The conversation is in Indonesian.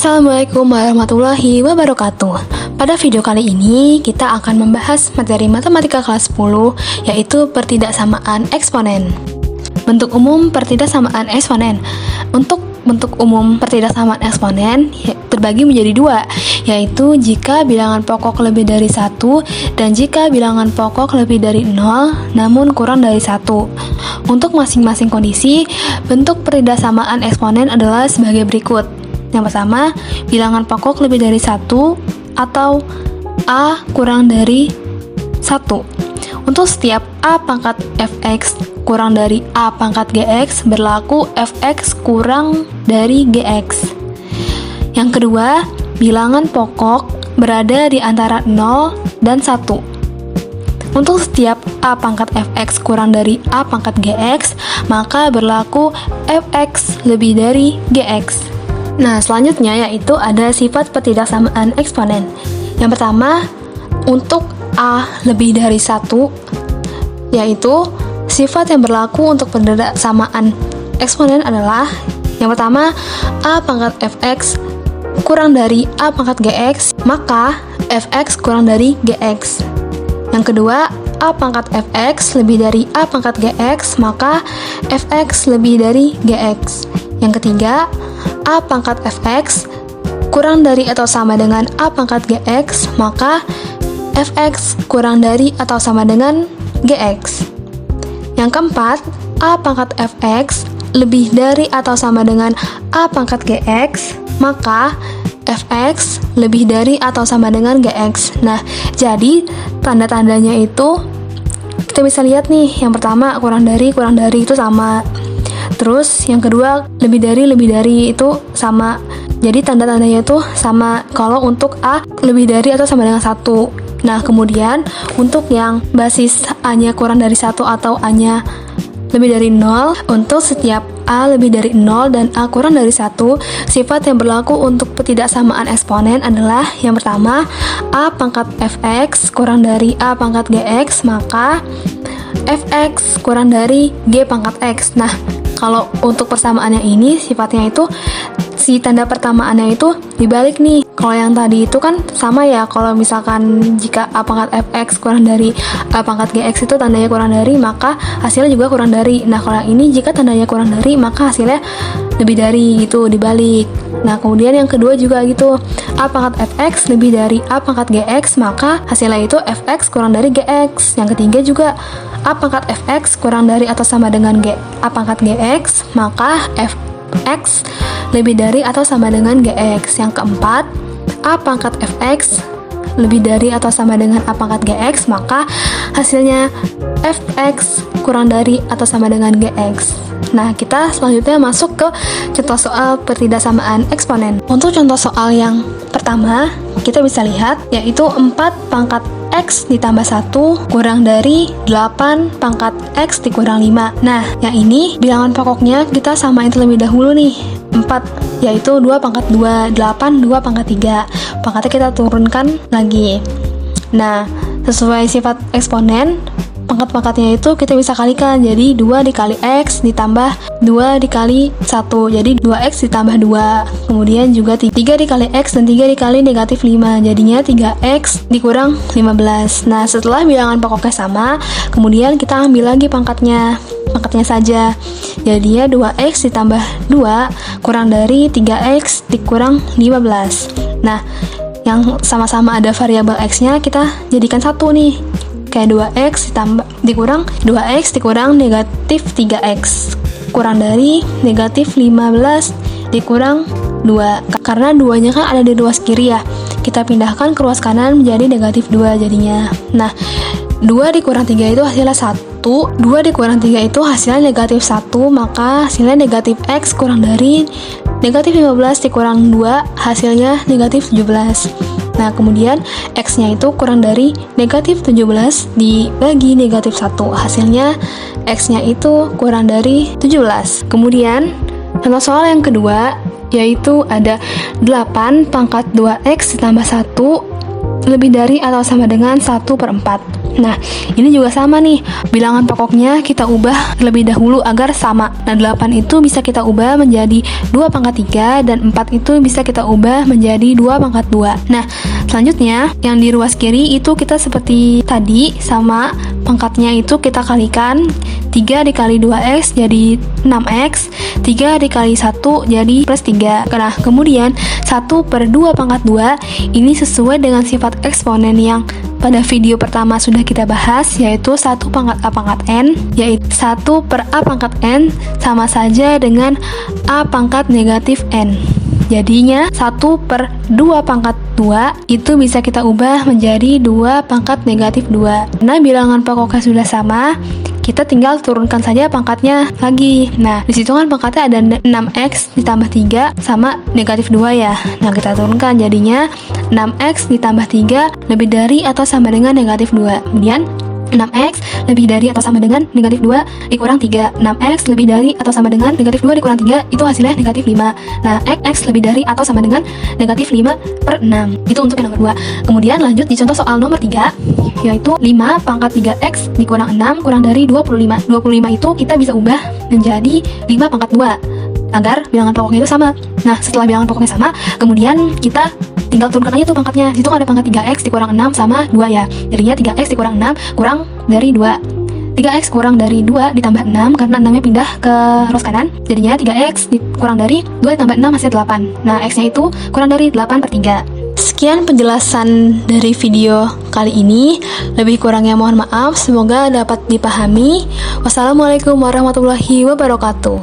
Assalamualaikum warahmatullahi wabarakatuh. Pada video kali ini kita akan membahas materi matematika kelas 10, yaitu pertidaksamaan eksponen. Bentuk umum pertidaksamaan eksponen. Untuk bentuk umum pertidaksamaan eksponen terbagi menjadi dua, yaitu jika bilangan pokok lebih dari 1 dan jika bilangan pokok lebih dari 0 namun kurang dari 1. Untuk masing-masing kondisi, bentuk pertidaksamaan eksponen adalah sebagai berikut. Yang pertama, bilangan pokok lebih dari 1 atau A kurang dari 1. Untuk setiap A pangkat fx kurang dari A pangkat gx berlaku fx kurang dari gx. Yang kedua, bilangan pokok berada di antara 0 dan 1. Untuk setiap A pangkat fx kurang dari A pangkat gx, maka berlaku fx lebih dari gx. Nah, selanjutnya yaitu ada sifat pertidaksamaan eksponen. Yang pertama, untuk A lebih dari 1, yaitu sifat yang berlaku untuk pertidaksamaan eksponen adalah yang pertama, A pangkat fx kurang dari A pangkat gx, maka fx kurang dari gx. Yang kedua, A pangkat fx lebih dari A pangkat gx, maka fx lebih dari gx. Yang ketiga, A pangkat fx kurang dari atau sama dengan A pangkat gx, maka fx kurang dari atau sama dengan gx. Yang keempat, A pangkat fx lebih dari atau sama dengan A pangkat gx, maka fx lebih dari atau sama dengan gx. Nah, jadi tanda-tandanya itu kita bisa lihat nih. Yang pertama, kurang dari itu sama. Terus yang kedua, lebih dari itu sama. Jadi tanda-tandanya itu sama kalau untuk A lebih dari atau sama dengan 1. Nah, kemudian untuk yang basis A-nya kurang dari 1 atau A-nya lebih dari 0, untuk setiap A lebih dari 0 dan A kurang dari 1, sifat yang berlaku untuk pertidaksamaan eksponen adalah yang pertama, A pangkat fx kurang dari A pangkat gx, maka fx kurang dari g pangkat x. Nah, kalau untuk persamaannya ini sifatnya itu si tanda pertamaannya itu dibalik nih. Kalau yang tadi itu kan sama ya, kalau misalkan jika A pangkat fx kurang dari A pangkat gx itu tandanya kurang dari, maka hasilnya juga kurang dari. Nah, kalau yang ini jika tandanya kurang dari, maka hasilnya lebih dari, gitu, dibalik. Nah, kemudian yang kedua juga gitu, A pangkat fx lebih dari A pangkat gx, maka hasilnya itu fx kurang dari gx. Yang ketiga juga A pangkat fx kurang dari atau sama dengan A pangkat gx, maka fx lebih dari atau sama dengan gx. Yang keempat, A pangkat fx lebih dari atau sama dengan A pangkat gx, maka hasilnya fx kurang dari atau sama dengan gx. Nah, kita selanjutnya masuk ke contoh soal pertidaksamaan eksponen. Untuk contoh soal yang pertama, kita bisa lihat yaitu 4 pangkat x ditambah 1 kurang dari 8 pangkat x dikurang 5. Nah, yang ini bilangan pokoknya kita samain terlebih dahulu nih. 4 yaitu 2 pangkat 2, 8 2 pangkat 3. Pangkatnya kita turunkan lagi. Nah, sesuai sifat eksponen, pangkat-pangkatnya itu kita bisa kalikan. Jadi 2 dikali x ditambah 2 dikali 1, jadi 2x ditambah 2. Kemudian juga 3 dikali x dan 3 dikali negatif 5, jadinya 3x dikurang 15. Nah, setelah bilangan pokoknya sama, kemudian kita ambil lagi pangkatnya saja. Jadinya 2x ditambah 2 kurang dari 3x dikurang 15. Nah, yang sama-sama ada variabel x-nya kita jadikan satu nih. Kayak 2x dikurang 2x dikurang negatif 3x kurang dari negatif 15 dikurang 2. Karena 2-nya kan ada di ruas kiri ya, kita pindahkan ke ruas kanan menjadi negatif 2 jadinya. Nah, 2 dikurang 3 itu hasilnya 1, 2 dikurang 3 itu hasilnya negatif 1, maka hasilnya negatif x kurang dari negatif 15 dikurang 2, hasilnya negatif 17. Nah, kemudian x-nya itu kurang dari negatif 17 dibagi negatif 1. Hasilnya x-nya itu kurang dari 17. Kemudian, contoh soal yang kedua, yaitu ada 8 pangkat 2x ditambah 1 lebih dari atau sama dengan 1/4. Nah, ini juga sama nih. Bilangan pokoknya kita ubah lebih dahulu agar sama. Nah, 8 itu bisa kita ubah menjadi 2 pangkat 3 dan 4 itu bisa kita ubah menjadi 2 pangkat 2. Nah, selanjutnya yang di ruas kiri itu kita seperti tadi, sama pangkatnya itu kita kalikan. 3 dikali 2x jadi 6x, 3 dikali 1 jadi plus 3. Nah, kemudian 1 per 2 pangkat 2 ini sesuai dengan sifat eksponen yang pada video pertama sudah kita bahas, yaitu 1 pangkat A pangkat N, yaitu 1 per A pangkat N sama saja dengan A pangkat negatif N. Jadinya 1 per 2 pangkat 2 itu bisa kita ubah menjadi 2 pangkat negatif 2. Nah, bilangan pokoknya sudah sama, kita tinggal turunkan saja pangkatnya lagi. Nah, disitu kan pangkatnya ada 6x ditambah 3 sama negatif 2 ya. Nah, kita turunkan jadinya 6x ditambah 3 lebih dari atau sama dengan negatif 2. Kemudian 6x lebih dari atau sama dengan negatif 2 dikurang 3. 6x lebih dari atau sama dengan negatif 2 dikurang 3 itu hasilnya negatif 5. Nah, x lebih dari atau sama dengan negatif 5 per 6. Itu untuk yang nomor 2. Kemudian lanjut di contoh soal nomor 3, yaitu 5 pangkat 3x dikurang 6 kurang dari 25. 25 itu kita bisa ubah menjadi 5 pangkat 2 agar bilangan pokoknya itu sama. Nah, setelah bilangan pokoknya sama, kemudian kita tinggal turunkan aja tuh pangkatnya. Situ ada pangkat 3x dikurang 6 sama 2 ya. Jadinya 3x dikurang 6 kurang dari 2. 3x kurang dari 2 ditambah 6 karena 6-nya pindah ke ruas kanan. Jadinya 3x kurang dari 2 ditambah 6 hasil 8. Nah, x-nya itu kurang dari 8 per 3. Sekian penjelasan dari video kali ini. Lebih kurangnya mohon maaf. Semoga dapat dipahami. Wassalamualaikum warahmatullahi wabarakatuh.